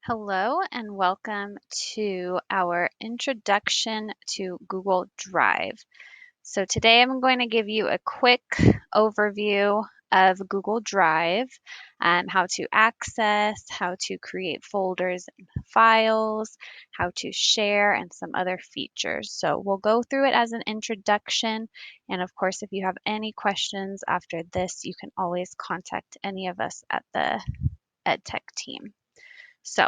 Hello and welcome to our introduction to Google Drive. So today I'm going to give you a quick overview of Google Drive, how to access, how to create folders and files, how to share, and some other features. So we'll go through it as an introduction. And of course, if you have any questions after this, you can always contact any of us at the EdTech team. So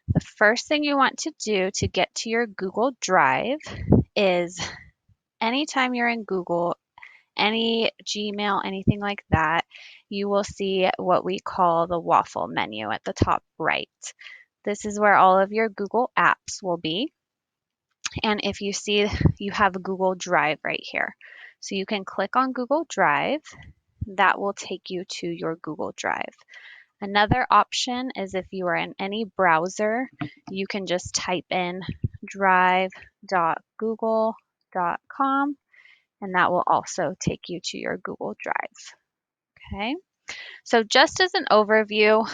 the first thing you want to do to get to your Google Drive is anytime you're in Google, any Gmail, anything like that, you will see what we call the waffle menu at the top right. This is where all of your Google apps will be. And if you see, you have Google Drive right here. So you can click on Google Drive. That will take you to your Google Drive. Another option is if you are in any browser, you can just type in drive.google.com and that will also take you to your Google Drive. Okay, so just as an overview,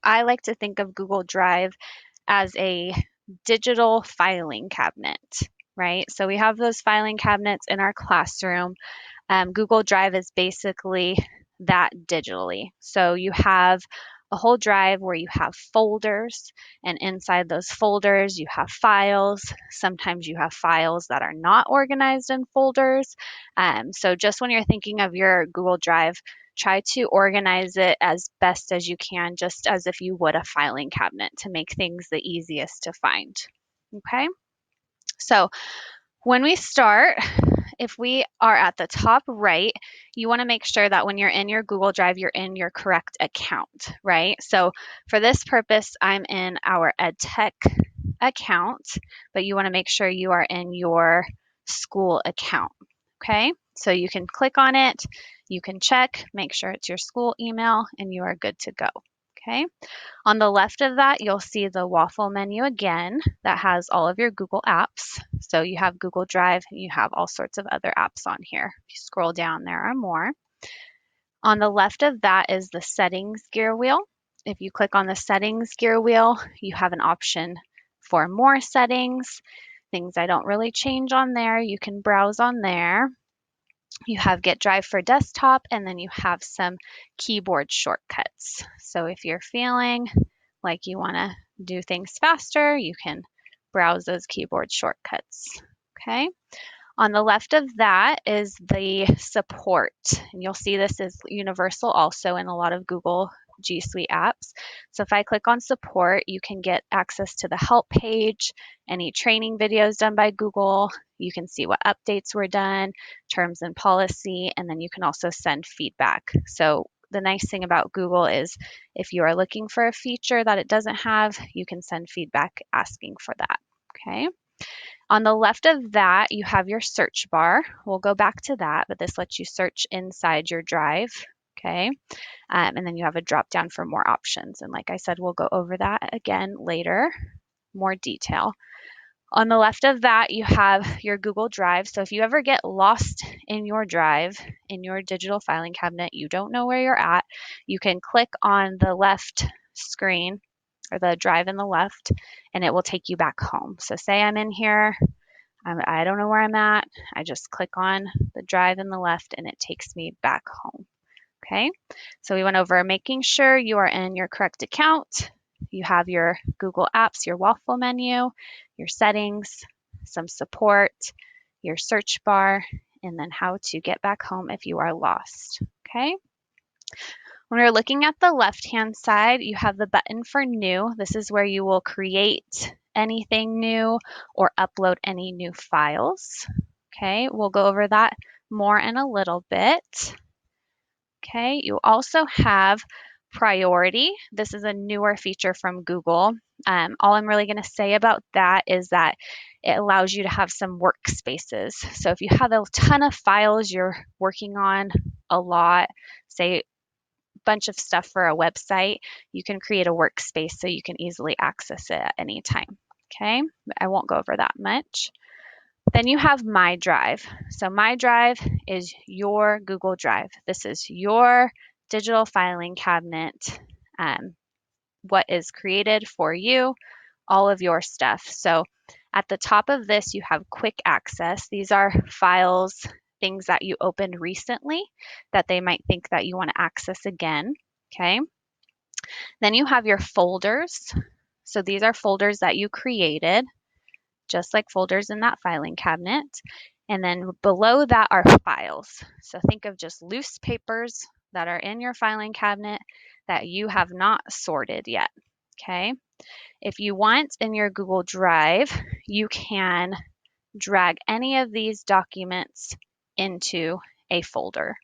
I like to think of Google Drive as a digital filing cabinet, right? So we have those filing cabinets in our classroom. Google Drive is basically that digitally. So you have a whole drive where you have folders, and inside those folders, you have files. Sometimes you have files that are not organized in folders. So just when you're thinking of your Google Drive, try to organize it as best as you can, just as if you would a filing cabinet to make things the easiest to find. Okay, so when we start, if we are at the top right, you want to make sure that when you're in your Google Drive, you're in your correct account, right? So for this purpose, I'm in our EdTech account, but you want to make sure you are in your school account, okay? So you can click on it, you can check, make sure it's your school email, and you are good to go, okay? On the left of that, you'll see the waffle menu again that has all of your Google apps. So you have Google Drive, and you have all sorts of other apps on here. If you scroll down, there are more. On the left of that is the settings gear wheel. If you click on the settings gear wheel, you have an option for more settings. Things I don't really change on there, you can browse on there. You have Get Drive for desktop, and then you have some keyboard shortcuts. So if you're feeling like you want to do things faster, you can browse those keyboard shortcuts. Okay. On the left of that is the support. And you'll see this is universal also in a lot of Google G Suite apps. So if I click on support, you can get access to the help page, any training videos done by Google. You can see what updates were done, terms and policy, and then you can also send feedback. So the nice thing about Google is if you are looking for a feature that it doesn't have, you can send feedback asking for that. Okay. On the left of that, you have your search bar. We'll go back to that, but this lets you search inside your drive. Okay. And then you have a drop down for more options. And like I said, we'll go over that again later, more detail. On the left of that, you have your Google Drive. So if you ever get lost in your drive, in your digital filing cabinet, you don't know where you're at, you can click on the left screen or the drive in the left, and it will take you back home. So say I'm in here, I don't know where I'm at. I just click on the drive in the left and it takes me back home. Okay, so we went over making sure you are in your correct account. You have your Google Apps, your waffle menu, your settings, some support, your search bar, and then how to get back home if you are lost. Okay. When we're looking at the left-hand side, you have the button for new. This is where you will create anything new or upload any new files. Okay, we'll go over that more in a little bit. Okay, you also have priority. This is a newer feature from Google. All I'm really going to say about that is that it allows you to have some workspaces. So if you have a ton of files you're working on a lot, say bunch of stuff for a website, you can create a workspace so you can easily access it at any time. Okay, I won't go over that much. Then you have My Drive. So My Drive is your Google Drive. This is your digital filing cabinet. what is created for you, all of your stuff. So at the top of this, you have quick access. These are files, things that you opened recently that they might think that you want to access again. Okay. Then you have your folders. So these are folders that you created, just like folders in that filing cabinet. And then below that are files. So think of just loose papers that are in your filing cabinet that you have not sorted yet. Okay. If you want in your Google Drive, you can drag any of these documents into a folder.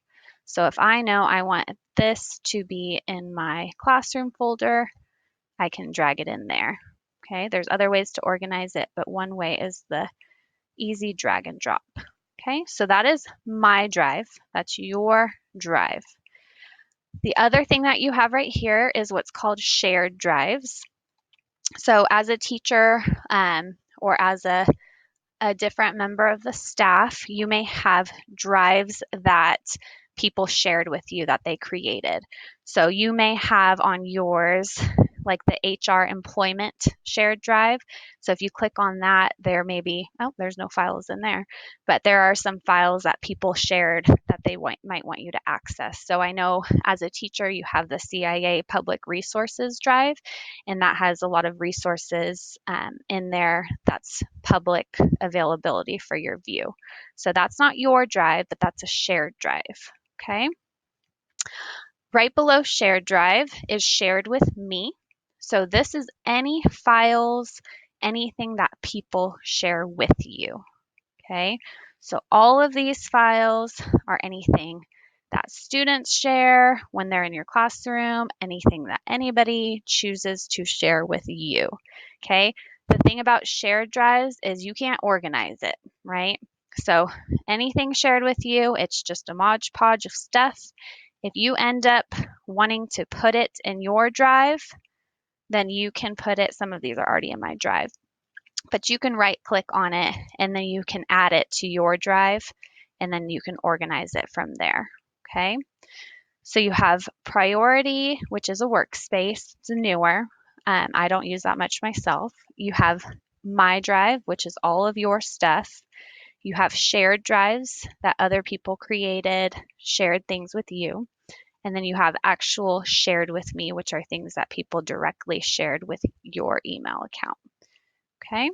So if I know I want this to be in my classroom folder, I can drag it in there. Okay, there's other ways to organize it, but one way is the easy drag and drop. Okay, so that is my drive. That's your drive. The other thing that you have right here is what's called shared drives. So as a teacher or as a different member of the staff, you may have drives that people shared with you that they created. So you may have on yours like the HR employment shared drive. So if you click on that, there may be, oh, there's no files in there, but there are some files that people shared that they might want you to access. So I know as a teacher, you have the CIA Public Resources drive, and that has a lot of resources in there that's public availability for your view. So that's not your drive, but that's a shared drive. Okay. Right below shared drive is shared with me. So this is any files, anything that people share with you. Okay. So all of these files are anything that students share when they're in your classroom, anything that anybody chooses to share with you. Okay. The thing about shared drives is you can't organize it, right? So anything shared with you, it's just a Mod Podge of stuff. If you end up wanting to put it in your drive, then you can put it, some of these are already in my drive, but you can right click on it and then you can add it to your drive and then you can organize it from there. Okay. So you have priority, which is a workspace. It's newer. I don't use that much myself. You have my drive, which is all of your stuff. You have shared drives that other people created, shared things with you. And then you have actual shared with me, which are things that people directly shared with your email account. Okay.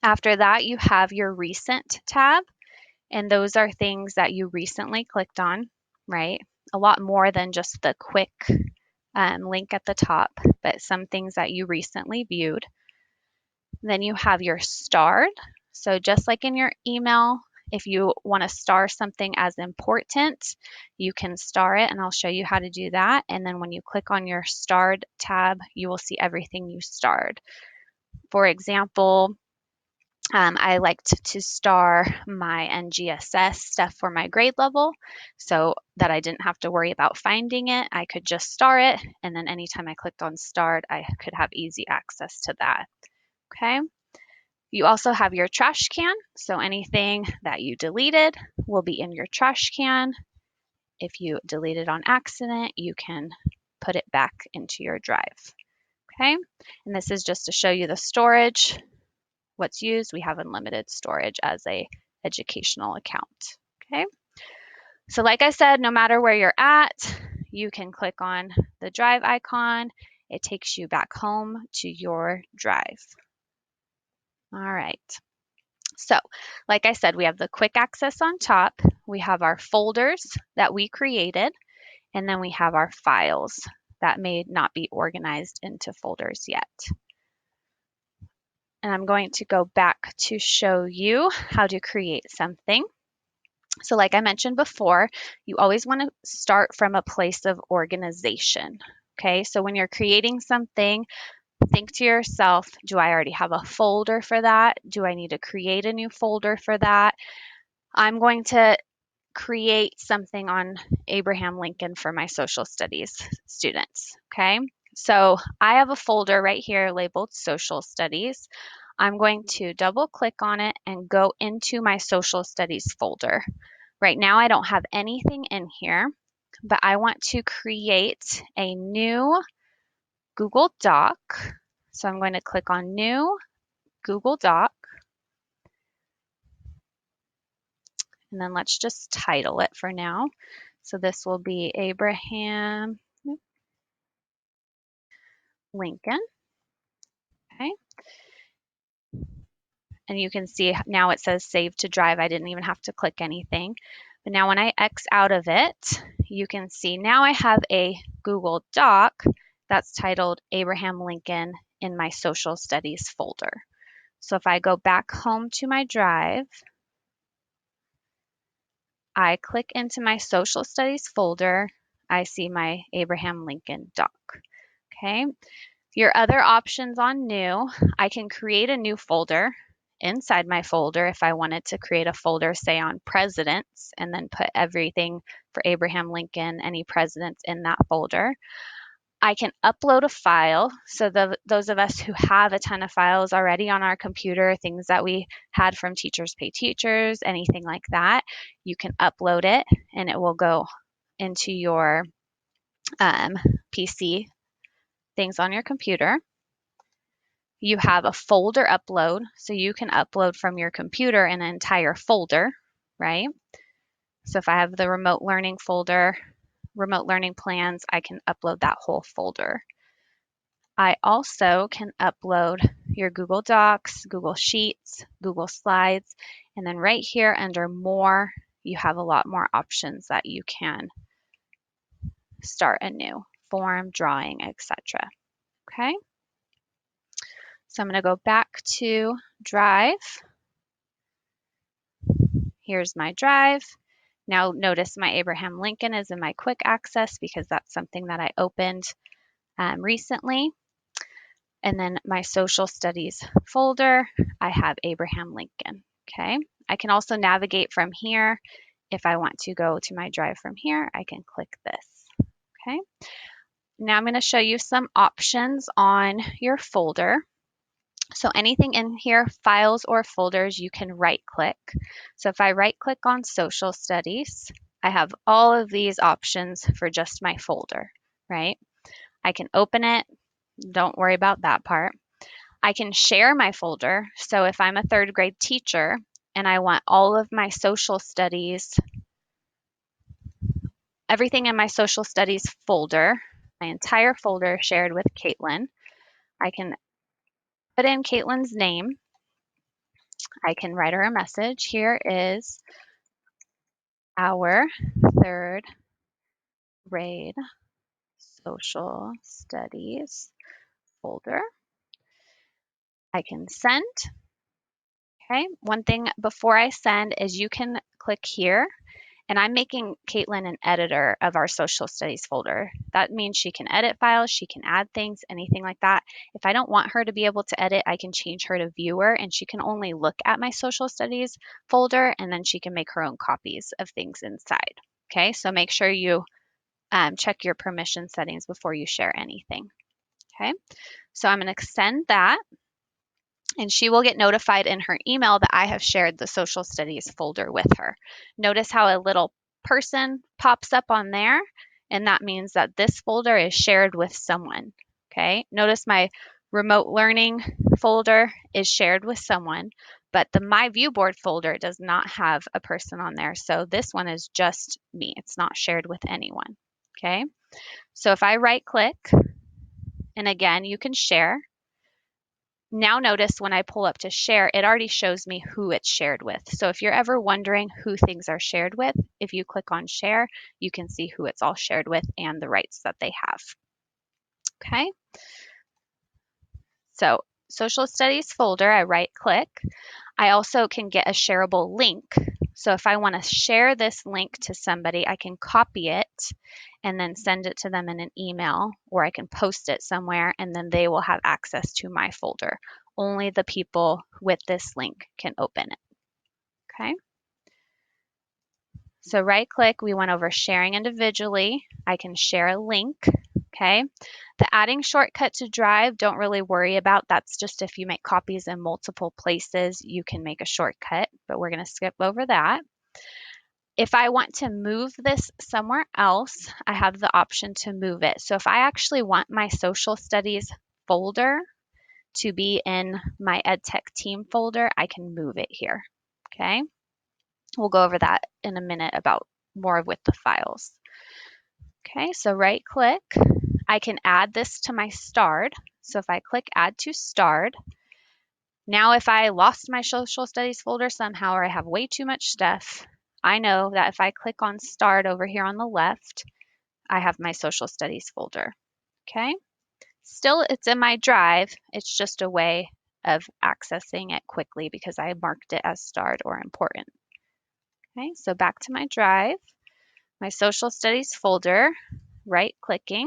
After that, you have your recent tab, and those are things that you recently clicked on, right? A lot more than just the quick link at the top, but some things that you recently viewed. Then you have your starred. So just like in your email, if you want to star something as important, you can star it, and I'll show you how to do that. And then when you click on your starred tab, you will see everything you starred. For example, I liked to star my NGSS stuff for my grade level so that I didn't have to worry about finding it. I could just star it, and then anytime I clicked on starred, I could have easy access to that. Okay. You also have your trash can. So anything that you deleted will be in your trash can. If you delete it on accident, you can put it back into your drive. Okay. And this is just to show you the storage. What's used, we have unlimited storage as a educational account. Okay. So like I said, no matter where you're at, you can click on the drive icon. It takes you back home to your drive. All right. So like I said, we have the quick access on top. We have our folders that we created, and then we have our files that may not be organized into folders yet. And I'm going to go back to show you how to create something. So like I mentioned before, you always want to start from a place of organization. Okay, so when you're creating something, think to yourself, do I already have a folder for that? Do I need to create a new folder for that? I'm going to create something on Abraham Lincoln for my social studies students. Okay, so I have a folder right here labeled social studies. I'm going to double click on it and go into my social studies folder. Right now, I don't have anything in here, but I want to create a new Google Doc. So I'm going to click on New Google Doc, and then let's just title it for now. So this will be Abraham Lincoln. Okay. And you can see now it says save to drive. I didn't even have to click anything. But now when I X out of it, you can see now I have a Google Doc that's titled Abraham Lincoln in my social studies folder. So if I go back home to my drive, I click into my social studies folder, I see my Abraham Lincoln Doc. Okay. Your other options on new, I can create a new folder inside my folder if I wanted to create a folder, say on presidents, and then put everything for Abraham Lincoln, any presidents in that folder. I can upload a file. So those of us who have a ton of files already on our computer, things that we had from Teachers Pay Teachers, anything like that, you can upload it and it will go into your PC, things on your computer. You have a folder upload, so you can upload from your computer an entire folder, right? So if I have the remote learning folder, remote learning plans, I can upload that whole folder. I also can upload your Google Docs, Google Sheets, Google Slides, and then right here under More, you have a lot more options that you can start a new form, drawing, etc. Okay, so I'm going to go back to Drive. Here's my drive. Now notice my Abraham Lincoln is in my quick access because that's something that I opened recently. And then my social studies folder, I have Abraham Lincoln. Okay. I can also navigate from here. If I want to go to my drive from here, I can click this. Okay. Now I'm going to show you some options on your folder. So anything in here, files or folders, you can right click. So if I right click on social studies, I have all of these options for just my folder, right? I can open it. Don't worry about that part. I can share my folder. So if I'm a third grade teacher and I want all of my social studies, everything in my social studies folder, my entire folder shared with Caitlin, I can put in Caitlin's name. I can write her a message. Here is our third grade social studies folder. I can send. Okay, one thing before I send is you can click here, and I'm making Caitlin an editor of our social studies folder. That means she can edit files, she can add things, anything like that. If I don't want her to be able to edit, I can change her to viewer, and she can only look at my social studies folder, and then she can make her own copies of things inside. Okay, so make sure you check your permission settings before you share anything. Okay, so I'm going to send that, and she will get notified in her email that I have shared the social studies folder with her. Notice how a little person pops up on there, and that means that this folder is shared with someone. Okay, notice my remote learning folder is shared with someone, but the My View Board folder does not have a person on there. So this one is just me. It's not shared with anyone. Okay, so if I right click, and again, you can share. Now notice when I pull up to share, it already shows me who it's shared with. So if you're ever wondering who things are shared with, if you click on share, you can see who it's all shared with and the rights that they have. Okay. So social studies folder, I right click. I also can get a shareable link. So if I want to share this link to somebody, I can copy it and then send it to them in an email, or I can post it somewhere and then they will have access to my folder. Only the people with this link can open it. Okay. So right click, we went over sharing individually. I can share a link. Okay. The adding shortcut to Drive, don't really worry about. That's just if you make copies in multiple places, you can make a shortcut, but we're going to skip over that. If I want to move this somewhere else, I have the option to move it. So if I actually want my social studies folder to be in my EdTech team folder, I can move it here. Okay. We'll go over that in a minute about more with the files. Okay, so right click, I can add this to my starred. So if I click add to starred, now if I lost my social studies folder somehow or I have way too much stuff, I know that if I click on starred over here on the left, I have my social studies folder. Okay, still it's in my drive. It's just a way of accessing it quickly because I marked it as starred or important. Okay, so back to my drive, my social studies folder, right clicking.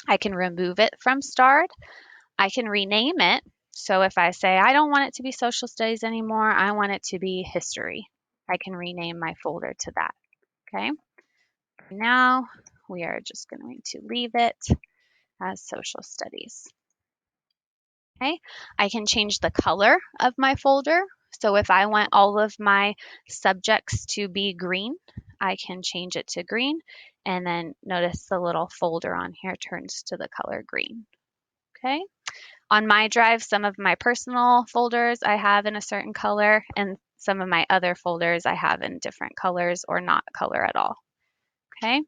I can remove it from starred. I can rename it. So if I say I don't want it to be social studies anymore, I want it to be history, I can rename my folder to that. Okay. Now we are just going to leave it as social studies. Okay. I can change the color of my folder. So if I want all of my subjects to be green, I can change it to green. And then notice the little folder on here turns to the color green. Okay. On my drive, some of my personal folders I have in a certain color, and some of my other folders I have in different colors or not color at all. Okay.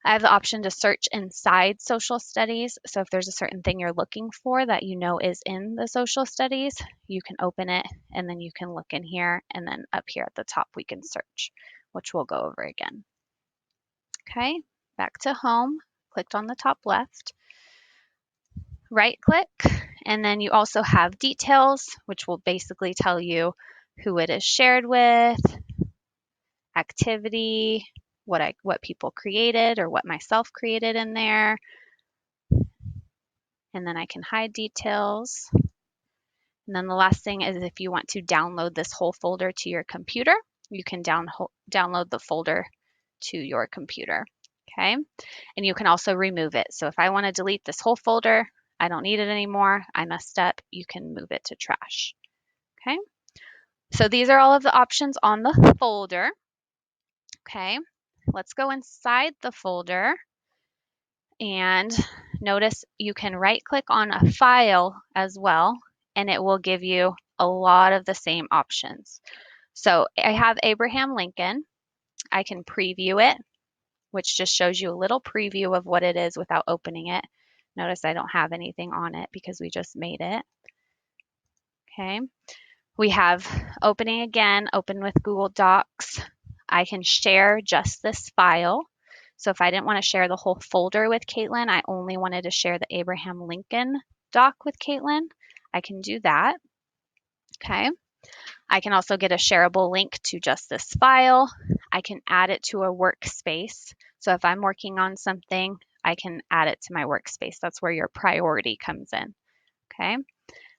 I have the option to search inside social studies. So if there's a certain thing you're looking for that you know is in the social studies, you can open it and then you can look in here, and then up here at the top we can search, which we'll go over again. Okay, back to home, clicked on the top left, right click, and then you also have details, which will basically tell you who it is shared with, activity, what people created or what myself created in there. And then I can hide details. And then the last thing is if you want to download this whole folder to your computer, you can download the folder to your computer. Okay. And you can also remove it. So if I want to delete this whole folder, I don't need it anymore, I messed up, you can move it to trash. Okay. So these are all of the options on the folder. Okay. Let's go inside the folder and notice you can right click on a file as well, and it will give you a lot of the same options. So I have Abraham Lincoln. I can preview it, which just shows you a little preview of what it is without opening it. Notice I don't have anything on it because we just made it. Okay. We have opening again, open with Google Docs. I can share just this file. So if I didn't want to share the whole folder with Caitlin, I only wanted to share the Abraham Lincoln doc with Caitlin, I can do that. Okay. I can also get a shareable link to just this file. I can add it to a workspace. So if I'm working on something, I can add it to my workspace. That's where your priority comes in. Okay.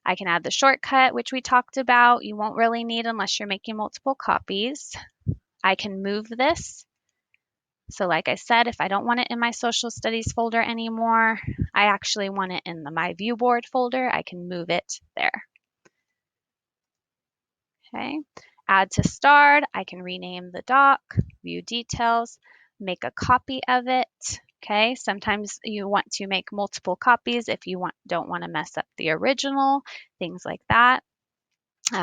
I can add the shortcut, which we talked about. You won't really need unless you're making multiple copies. I can move this. So like I said, if I don't want it in my social studies folder anymore, I actually want it in the My View Board folder, I can move it there. Okay, add to starred, I can rename the doc, view details, make a copy of it. Okay, sometimes you want to make multiple copies if you don't want to mess up the original, things like that.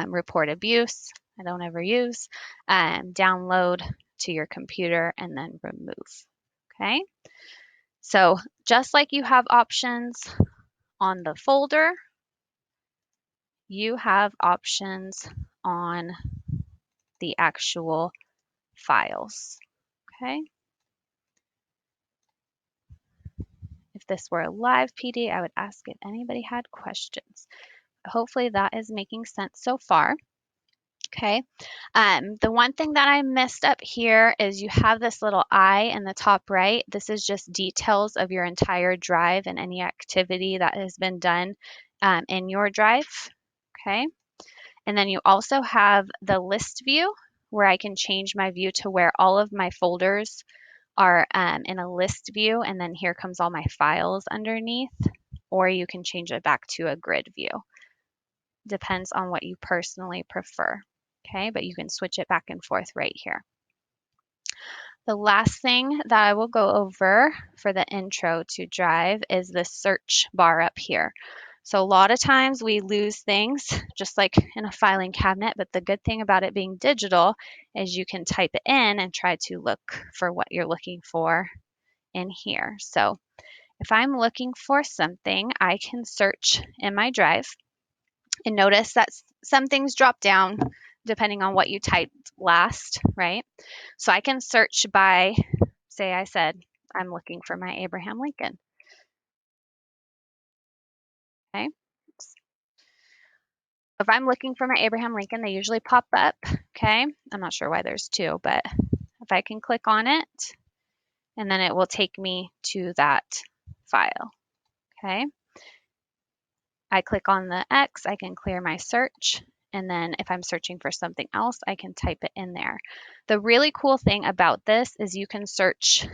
Report abuse, I don't ever use. Download to your computer and then remove. Okay, so just like you have options on the folder, you have options on the actual files. Okay. If this were a live PD, I would ask if anybody had questions. Hopefully that is making sense so far. Okay. The one thing that I messed up here is you have this little I in the top right. This is just details of your entire drive and any activity that has been done in your drive. Okay. And then you also have the list view where I can change my view to where all of my folders are in a list view, and then here comes all my files underneath, or you can change it back to a grid view. Depends on what you personally prefer. Okay, but you can switch it back and forth right here. The last thing that I will go over for the intro to Drive is the search bar up here. So a lot of times we lose things just like in a filing cabinet, but the good thing about it being digital is you can type it in and try to look for what you're looking for in here. So if I'm looking for something, I can search in my Drive and notice that some things drop down depending on what you typed last, right? So I can search by, say I said, I'm looking for my Abraham Lincoln. Okay. If I'm looking for my Abraham Lincoln, they usually pop up. Okay. I'm not sure why there's two, but if I can click on it, and then it will take me to that file. Okay. I click on the X, I can clear my search. And then if I'm searching for something else, I can type it in there. The really cool thing about this is you can search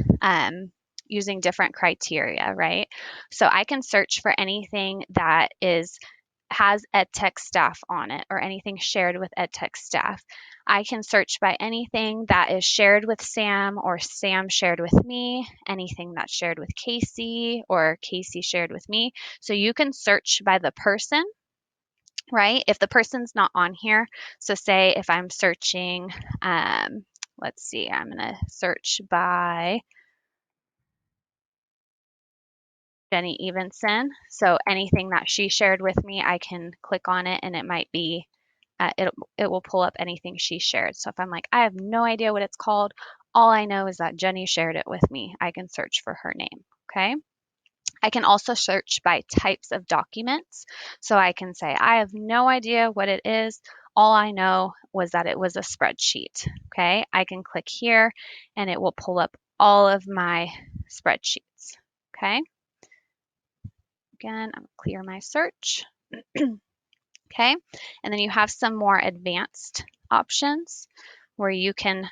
using different criteria, right? So I can search for anything that has EdTech staff on it or anything shared with EdTech staff. I can search by anything that is shared with Sam or Sam shared with me, anything that's shared with Casey or Casey shared with me. So you can search by the person, right? If the person's not on here. So say if I'm searching, let's see, I'm going to search by Jenny Evenson. So anything that she shared with me, I can click on it and it might be, it will pull up anything she shared. So if I'm like, I have no idea what it's called, all I know is that Jenny shared it with me, I can search for her name. Okay. I can also search by types of documents. So I can say, I have no idea what it is. All I know was that it was a spreadsheet. Okay. I can click here and it will pull up all of my spreadsheets. Okay. Again, I'm gonna clear my search. Okay. And then you have some more advanced options where you can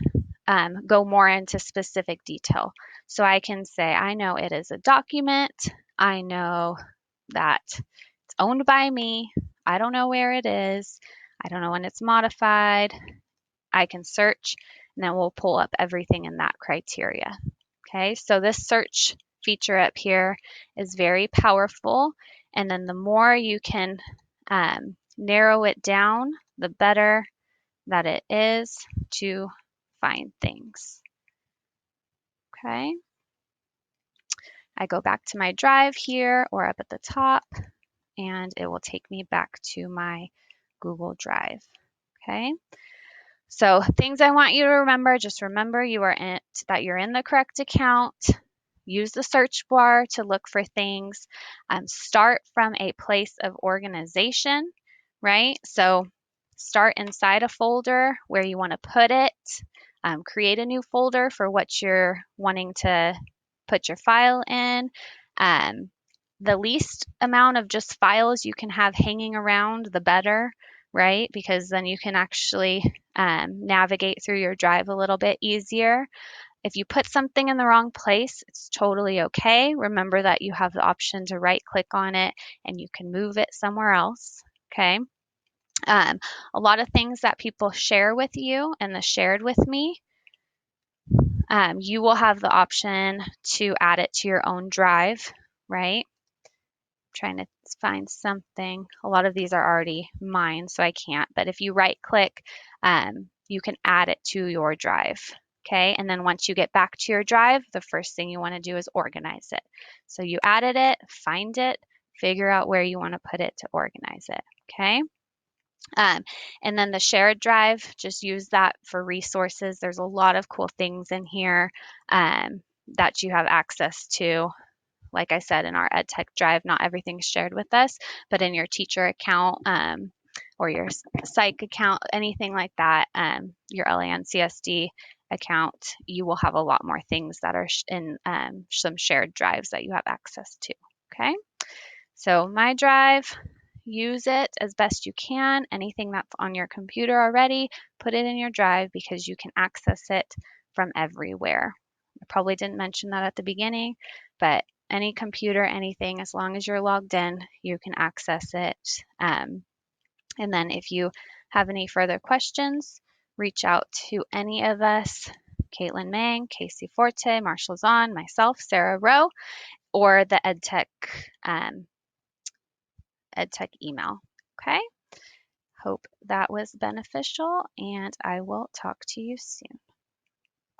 go more into specific detail. So I can say, I know it is a document. I know that it's owned by me. I don't know where it is. I don't know when it's modified. I can search and then we'll pull up everything in that criteria. Okay, so this search feature up here is very powerful. And then the more you can narrow it down, the better that it is to find things. Okay, I go back to my Drive here or up at the top, and it will take me back to my Google Drive. Okay. So things I want you to remember, just remember that you're in the correct account. Use the search bar to look for things. Start from a place of organization, right? So start inside a folder where you want to put it. Create a new folder for what you're wanting to put your file in. The least amount of just files you can have hanging around, the better, right? Because then you can actually navigate through your Drive a little bit easier. If you put something in the wrong place, it's totally okay. Remember that you have the option to right click on it and you can move it somewhere else. Okay. A lot of things that people share with you and the shared with me, you will have the option to add it to your own Drive, right? Trying to find something. A lot of these are already mine, so I can't. But if you right click, you can add it to your Drive. Okay, and then once you get back to your Drive, the first thing you want to do is organize it. So you added it, find it, figure out where you want to put it to organize it. Okay. And then the shared Drive, just use that for resources. There's a lot of cool things in here that you have access to. Like I said, in our EdTech Drive, not everything's shared with us, but in your teacher account or your psych account, anything like that, your LAN CSD account, you will have a lot more things that are in some shared drives that you have access to. Okay, so my Drive, use it as best you can. Anything that's on your computer already, put it in your Drive because you can access it from everywhere. I probably didn't mention that at the beginning, but any computer, anything, as long as you're logged in, you can access it. And then if you have any further questions, reach out to any of us Caitlin Mang, Casey Forte, Marshall Zahn, myself, Sarah Rowe, or the EdTech email. Okay. Hope that was beneficial, and I will talk to you soon.